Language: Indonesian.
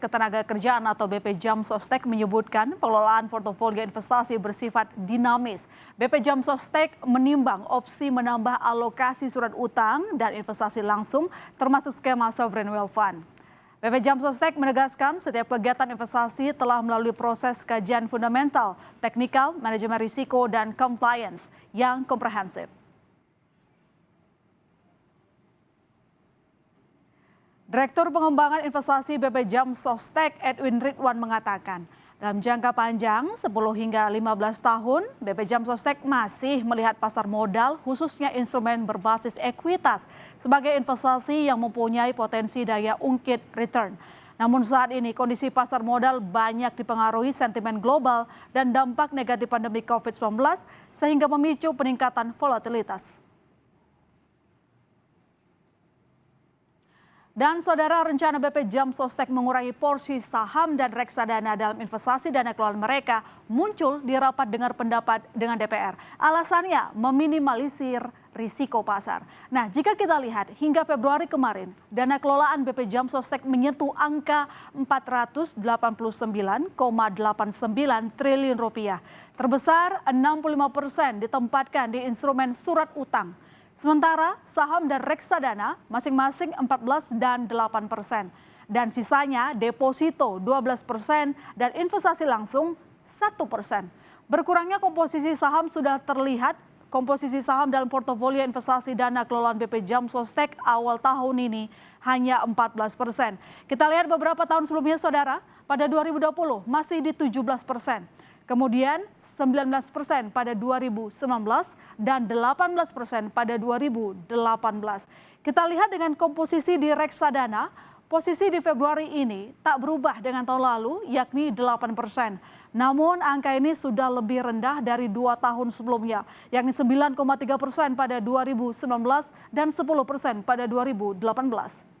Ketenagakerjaan atau BP Jam Sostek menyebutkan pengelolaan portofolio investasi bersifat dinamis. BP Jam Sostek menimbang opsi menambah alokasi surat utang dan investasi langsung termasuk skema sovereign wealth fund. BP Jam Sostek menegaskan setiap kegiatan investasi telah melalui proses kajian fundamental, teknikal, manajemen risiko, dan compliance yang komprehensif. Direktur Pengembangan Investasi BP Jam Sostek Edwin Ridwan mengatakan, dalam jangka panjang 10 hingga 15 tahun, BP Jam Sostek masih melihat pasar modal khususnya instrumen berbasis ekuitas sebagai investasi yang mempunyai potensi daya ungkit return. Namun saat ini kondisi pasar modal banyak dipengaruhi sentimen global dan dampak negatif pandemi COVID-19 sehingga memicu peningkatan volatilitas. Dan saudara, rencana BP Jam Sostek mengurangi porsi saham dan reksadana dalam investasi dana kelolaan mereka muncul di rapat dengar pendapat dengan DPR. Alasannya meminimalisir risiko pasar. Nah, jika kita lihat hingga Februari kemarin, dana kelolaan BP Jam Sostek menyentuh angka 489,89 triliun rupiah. Terbesar 65% ditempatkan di instrumen surat utang. Sementara saham dan reksadana masing-masing 14 dan 8%. Dan sisanya deposito 12% dan investasi langsung 1%. Berkurangnya komposisi saham sudah terlihat. Komposisi saham dalam portofolio investasi dana kelolaan BP Jam Sostek awal tahun ini hanya 14%. Kita lihat beberapa tahun sebelumnya saudara, pada 2020 masih di 17%. Kemudian 19% pada 2019 dan 18% pada 2018. Kita lihat dengan komposisi di reksadana, posisi di Februari ini tak berubah dengan tahun lalu yakni 8%. Namun angka ini sudah lebih rendah dari 2 tahun sebelumnya yakni 9,3% pada 2019 dan 10% pada 2018.